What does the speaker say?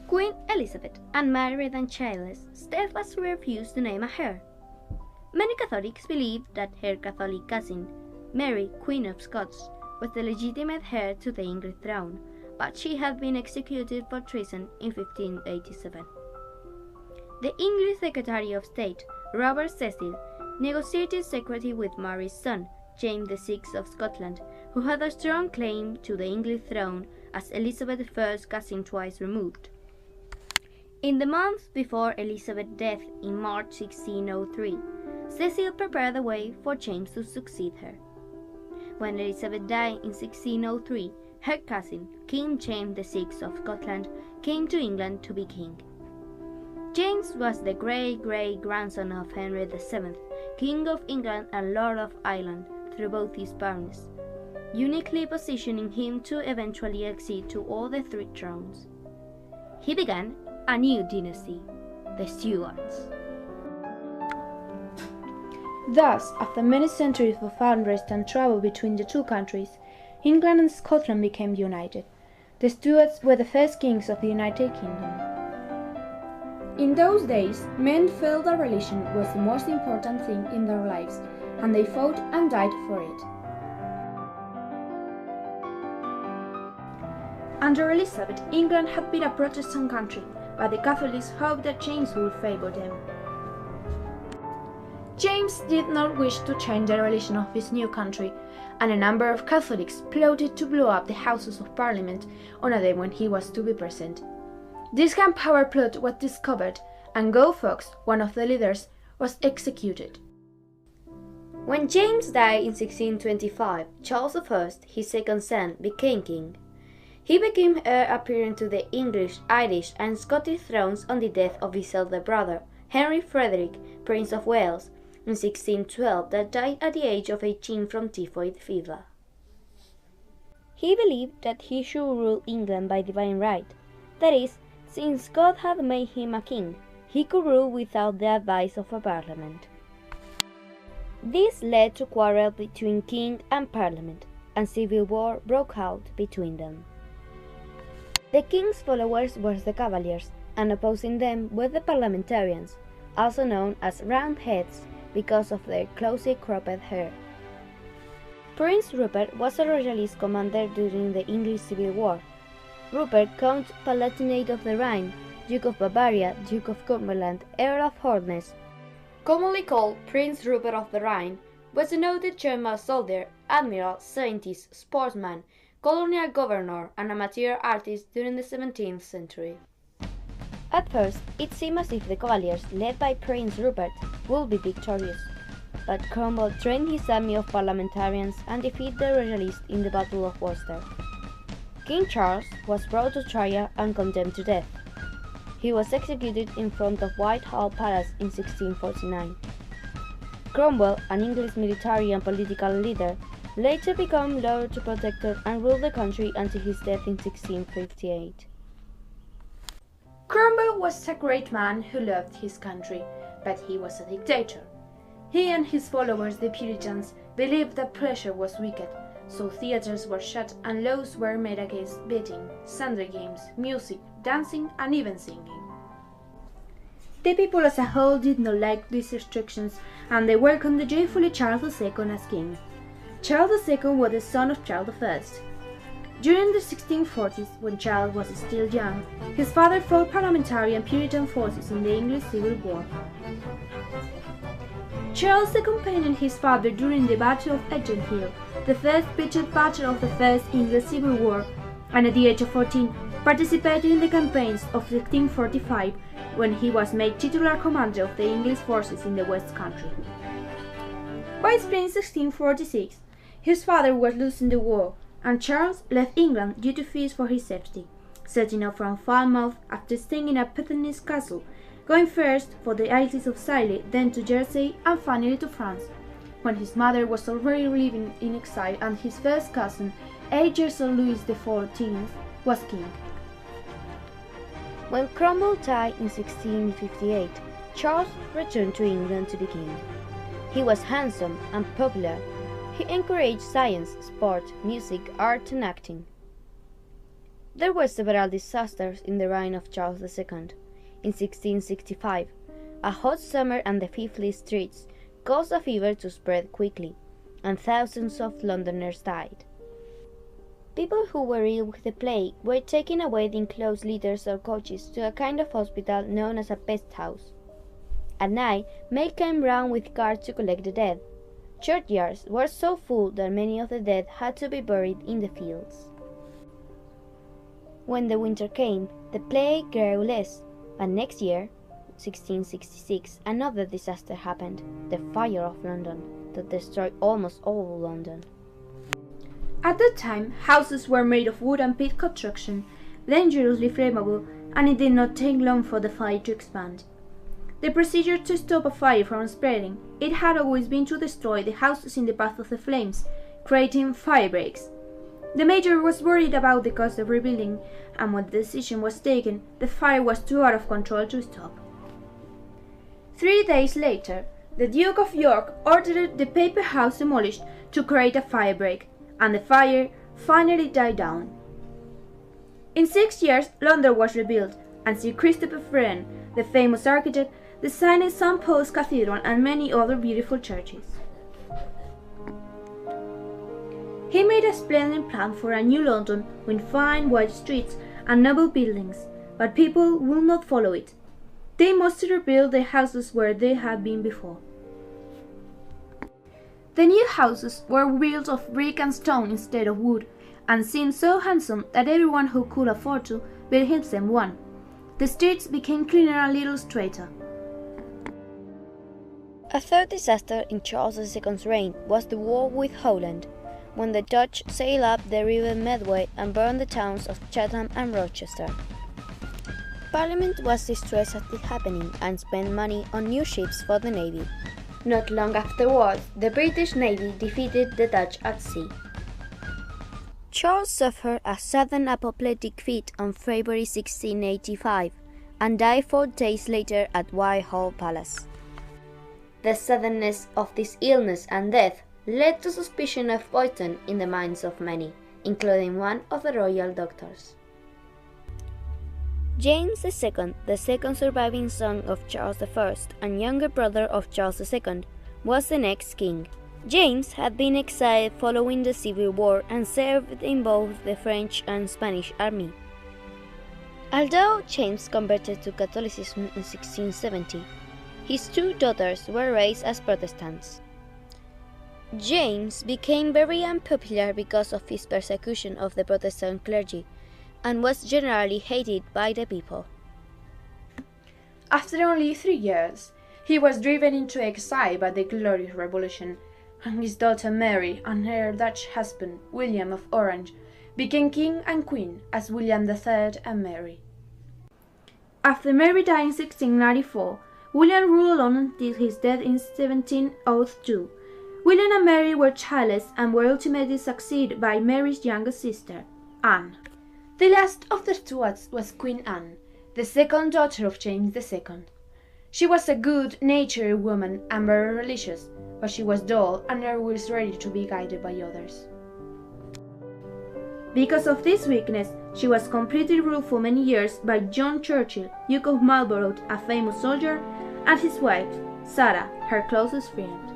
Queen Elizabeth, unmarried and childless, steadfastly refused to name a heir. Many Catholics believed that her Catholic cousin, Mary, Queen of Scots, was the legitimate heir to the English throne, but she had been executed for treason in 1587. The English Secretary of State, Robert Cecil, negotiated secretly with Mary's son, James VI of Scotland, who had a strong claim to the English throne as Elizabeth's first cousin twice removed. In the month before Elizabeth's death in March 1603, Cecil prepared the way for James to succeed her. When Elizabeth died in 1603, her cousin, King James VI of Scotland, came to England to be king. James was the great-great-grandson of Henry VII, King of England and Lord of Ireland through both his parents, uniquely positioning him to eventually accede to all the three thrones. He began a new dynasty, the Stuarts. Thus, after many centuries of unrest and trouble between the two countries, England and Scotland became united. The Stuarts were the first kings of the United Kingdom. In those days, men felt that religion was the most important thing in their lives, and they fought and died for it. Under Elizabeth, England had been a Protestant country, but the Catholics hoped that James would favor them. James did not wish to change the religion of his new country, and a number of Catholics plotted to blow up the Houses of Parliament on a day when he was to be present. This gunpowder plot was discovered, and Guy Fawkes, one of the leaders, was executed. When James died in 1625, Charles I, his second son, became king. He became heir apparent to the English, Irish, and Scottish thrones on the death of his elder brother, Henry Frederick, Prince of Wales, in 1612, that died at the age of 18 from typhoid fever. He believed that he should rule England by divine right, that is, since God had made him a king, he could rule without the advice of a parliament. This led to quarrel between king and parliament, and civil war broke out between them. The king's followers were the Cavaliers, and opposing them were the parliamentarians, also known as Roundheads because of their closely cropped hair. Prince Rupert was a royalist commander during the English Civil War. Rupert, Count Palatinate of the Rhine, Duke of Bavaria, Duke of Cumberland, Earl of Horness, commonly called Prince Rupert of the Rhine, was a noted German soldier, admiral, scientist, sportsman, colonial governor, and amateur artist during the 17th century. At first, it seemed as if the Cavaliers, led by Prince Rupert, would be victorious, but Cromwell trained his army of parliamentarians and defeated the royalists in the Battle of Worcester. King Charles was brought to trial and condemned to death. He was executed in front of Whitehall Palace in 1649. Cromwell, an English military and political leader, later became Lord Protector and ruled the country until his death in 1658. Cromwell was a great man who loved his country, but he was a dictator. He and his followers, the Puritans, believed that pleasure was wicked, so theaters were shut and laws were made against betting, Sunday games, music, dancing, and even singing. The people as a whole did not like these restrictions, and they welcomed the joyfully Charles II as king. Charles II was the son of Charles I. During the 1640s, when Charles was still young, his father fought parliamentary and Puritan forces in the English Civil War. Charles accompanied his father during the Battle of Edged Hill, the first pitched battle of the First English Civil War, and at the age of 14 participated in the campaigns of 1645 when he was made titular commander of the English forces in the West Country. By spring 1646, his father was losing the war, and Charles left England due to fears for his safety, setting off from Falmouth after staying in a Pythonese castle, going first for the Isles of Scilly, then to Jersey, and finally to France, when his mother was already living in exile and his first cousin, 8 years old Louis XIV, was king. When Cromwell died in 1658, Charles returned to England to be king. He was handsome and popular. He encouraged science, sport, music, art, and acting. There were several disasters in the reign of Charles II. In 1665, a hot summer and the filthy streets caused a fever to spread quickly, and thousands of Londoners died. People who were ill with the plague were taken away in closed litters or coaches to a kind of hospital known as a pest house. At night, men came round with carts to collect the dead. Churchyards were so full that many of the dead had to be buried in the fields. When the winter came, the plague grew less, but next year, 1666, another disaster happened, the Fire of London, that destroyed almost all London. At that time, houses were made of wood and peat construction, dangerously flammable, and it did not take long for the fire to expand. The procedure to stop a fire from spreading, it had always been to destroy the houses in the path of the flames, creating fire breaks. The mayor was worried about the cost of rebuilding, and when the decision was taken, the fire was too out of control to stop. 3 days later, the Duke of York ordered the paper house demolished to create a fire break, and the fire finally died down. In 6 years, London was rebuilt, and Sir Christopher Wren, the famous architect, designed St. Paul's Cathedral and many other beautiful churches. He made a splendid plan for a new London with fine wide streets and noble buildings, but people would not follow it. They must rebuild the houses where they had been before. The new houses were built of brick and stone instead of wood, and seemed so handsome that everyone who could afford to built himself one. The streets became cleaner and a little straighter. A third disaster in Charles II's reign was the war with Holland, when the Dutch sailed up the river Medway and burned the towns of Chatham and Rochester. Parliament was distressed at this happening and spent money on new ships for the navy. Not long afterwards, the British Navy defeated the Dutch at sea. Charles suffered a sudden apoplectic fit on February 1685 and died 4 days later at Whitehall Palace. The suddenness of this illness and death led to suspicion of poison in the minds of many, including one of the royal doctors. James II, the second surviving son of Charles I and younger brother of Charles II, was the next king. James had been exiled following the Civil War and served in both the French and Spanish army. Although James converted to Catholicism in 1670, his 2 daughters were raised as Protestants. James became very unpopular because of his persecution of the Protestant clergy, and was generally hated by the people. After only 3 years, he was driven into exile by the Glorious Revolution, and his daughter Mary and her Dutch husband, William of Orange, became king and queen as William III and Mary. After Mary died in 1694, William ruled alone until his death in 1702. William and Mary were childless and were ultimately succeeded by Mary's younger sister, Anne. The last of the Stuarts was Queen Anne, the second daughter of James II. She was a good-natured woman and very religious, but she was dull and always ready to be guided by others. Because of this weakness, she was completely ruled for many years by John Churchill, Duke of Marlborough, a famous soldier, and his wife, Sarah, her closest friend.